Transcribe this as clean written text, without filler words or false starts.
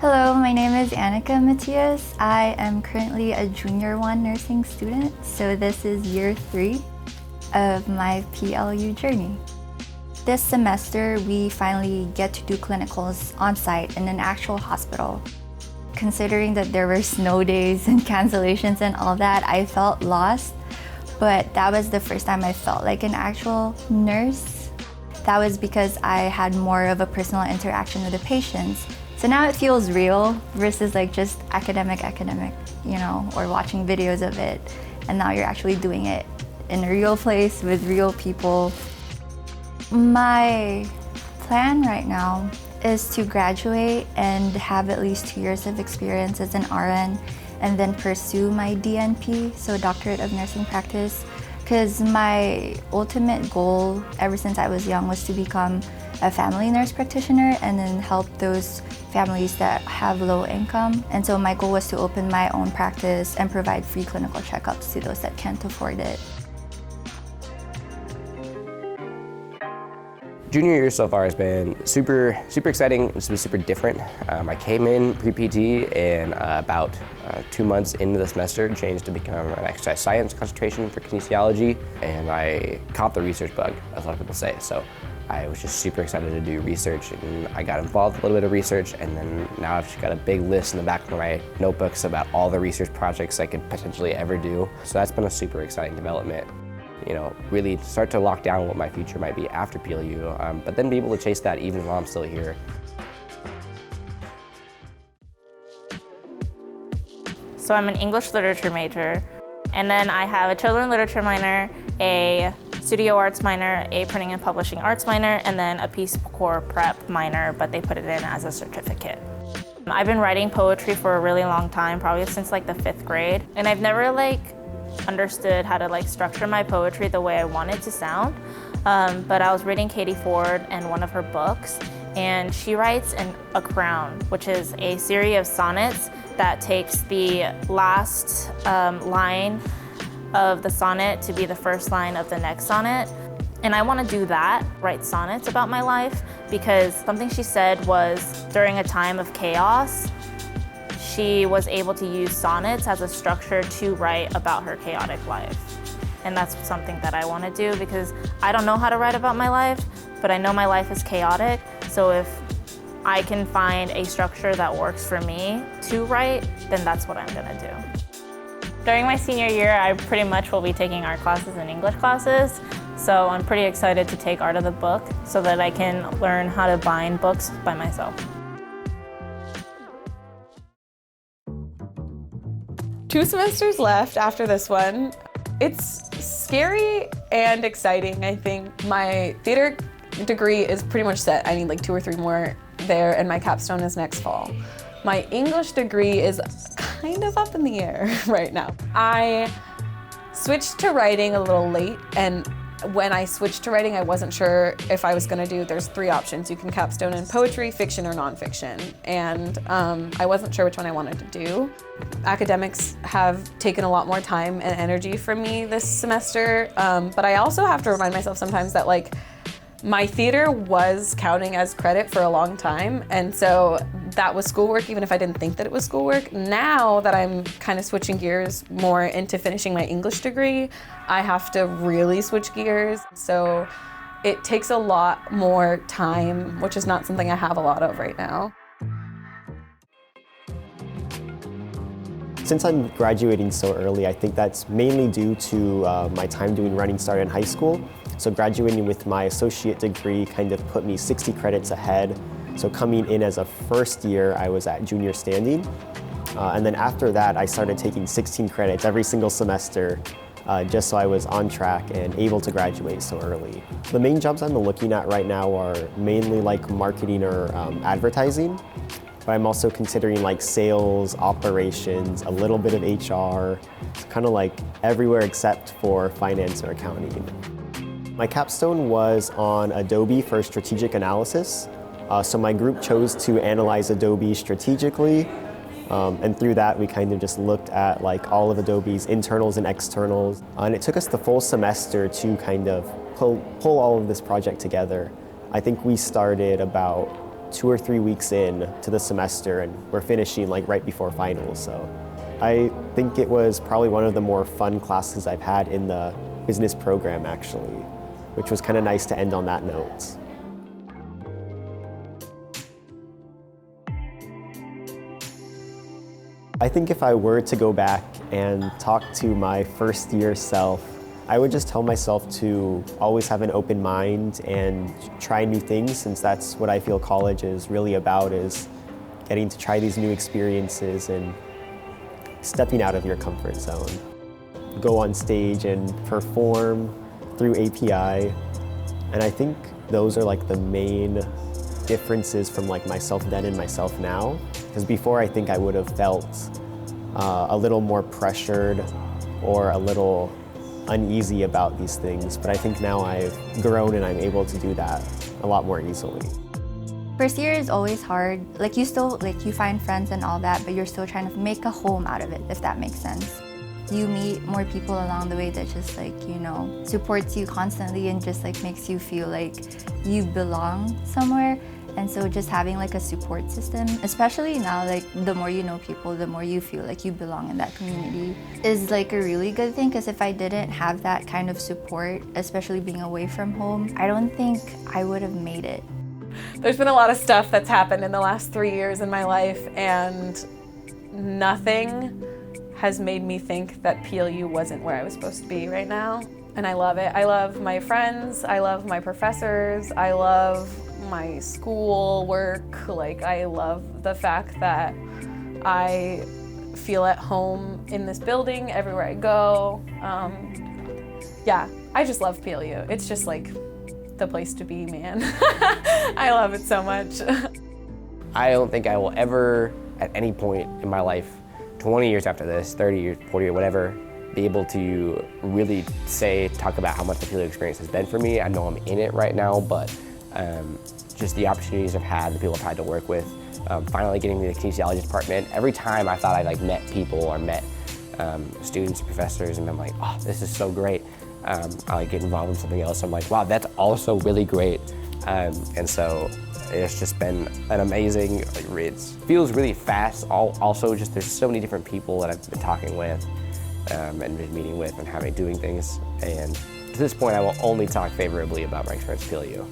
Hello, my name is Annika Matthias. I am currently a junior 1 nursing student, so this is year 3 of my PLU journey. This semester, we finally get to do clinicals on site in an actual hospital. Considering that there were snow days and cancellations and all that, I felt lost, but that was the first time I felt like an actual nurse. That was because I had more of a personal interaction with the patients. So now it feels real versus like just academic, or watching videos of it. And now you're actually doing it in a real place with real people. My plan right now is to graduate and have at least 2 years of experience as an RN and then pursue my DNP, so Doctorate of Nursing Practice, because my ultimate goal ever since I was young was to become a family nurse practitioner and then help those families that have low income. And so my goal was to open my own practice and provide free clinical checkups to those that can't afford it. Junior year so far has been super exciting. It's been super different. I came in pre-PT and about 2 months into the semester changed to become an exercise science concentration for kinesiology, and I caught the research bug, as a lot of people say. So I was just super excited to do research, and I got involved with a little bit of research, and then now I've just got a big list in the back of my notebooks about all the research projects I could potentially ever do. So that's been a super exciting development. Really start to lock down what my future might be after PLU, but then be able to chase that even while I'm still here. So I'm an English literature major, and then I have a children's literature minor, a studio arts minor, a printing and publishing arts minor, and then a Peace Corps prep minor, but they put it in as a certificate. I've been writing poetry for a really long time, probably since like the 5th grade, and I've never understood how to structure my poetry the way I want it to sound. But I was reading Katie Ford and one of her books, and she writes A Crown, which is a series of sonnets that takes the last line of the sonnet to be the first line of the next sonnet. And I want to do that, write sonnets about my life, because something she said was during a time of chaos, she was able to use sonnets as a structure to write about her chaotic life. And that's something that I want to do, because I don't know how to write about my life, but I know my life is chaotic. So if I can find a structure that works for me to write, then that's what I'm going to do. During my senior year, I pretty much will be taking art classes and English classes. So I'm pretty excited to take art of the book so that I can learn how to bind books by myself. 2 semesters left after this one. It's scary and exciting, I think. My theater degree is pretty much set. I need 2 or 3 more there, and my capstone is next fall. My English degree is kind of up in the air right now. I switched to writing a little late, and when I switched to writing, I wasn't sure if I was gonna there's 3 options. You can capstone in poetry, fiction, or nonfiction. And I wasn't sure which one I wanted to do. Academics have taken a lot more time and energy from me this semester, but I also have to remind myself sometimes that my theater was counting as credit for a long time, and so that was schoolwork, even if I didn't think that it was schoolwork. Now that I'm kind of switching gears more into finishing my English degree, I have to really switch gears. So it takes a lot more time, which is not something I have a lot of right now. Since I'm graduating so early, I think that's mainly due to my time doing Running Start in high school. So graduating with my associate degree kind of put me 60 credits ahead. So coming in as a first year, I was at junior standing. And then after that, I started taking 16 credits every single semester, just so I was on track and able to graduate so early. The main jobs I'm looking at right now are mainly marketing or advertising. But I'm also considering sales, operations, a little bit of HR. It's kind of everywhere except for finance or accounting. My capstone was on Adobe for strategic analysis. So my group chose to analyze Adobe strategically. And through that, we kind of just looked at all of Adobe's internals and externals. And it took us the full semester to kind of pull all of this project together. I think we started about 2 or 3 weeks in to the semester, and we're finishing like right before finals. So I think it was probably one of the more fun classes I've had in the business program actually, which was kind of nice to end on that note. I think if I were to go back and talk to my first year self, I would just tell myself to always have an open mind and try new things, since that's what I feel college is really about, is getting to try these new experiences and stepping out of your comfort zone. Go on stage and perform through API, and I think those are like the main differences from like myself then and myself now. Because before I think I would have felt a little more pressured or a little uneasy about these things, but I think now I've grown and I'm able to do that a lot more easily. First year is always hard. Like you still, like you find friends and all that, but you're still trying to make a home out of it, if that makes sense. You meet more people along the way that just like, you know, supports you constantly and just like makes you feel like you belong somewhere. And so just having like a support system, especially now, like the more you know people, the more you feel like you belong in that community, is like a really good thing. Because if I didn't have that kind of support, especially being away from home, I don't think I would have made it. There's been a lot of stuff that's happened in the last 3 years in my life, and nothing has made me think that PLU wasn't where I was supposed to be right now. And I love it. I love my friends, I love my professors, I love my school work. Like, I love the fact that I feel at home in this building everywhere I go. Yeah, I just love PLU. It's just like the place to be, man. I love it so much. I don't think I will ever, at any point in my life, 20 years after this, 30 years, 40 years, whatever, be able to really talk about how much the PLU experience has been for me. I know I'm in it right now, but just the opportunities I've had, the people I've had to work with, finally getting to the kinesiology department. Every time I thought I like met people or met students, professors, and I'm like, oh, this is so great. I like get involved in something else. I'm like, wow, that's also really great. And so it's just been an amazing, it feels really fast. Also just there's so many different people that I've been talking with and been meeting with and doing things. And to this point, I will only talk favorably about my experience at PLU.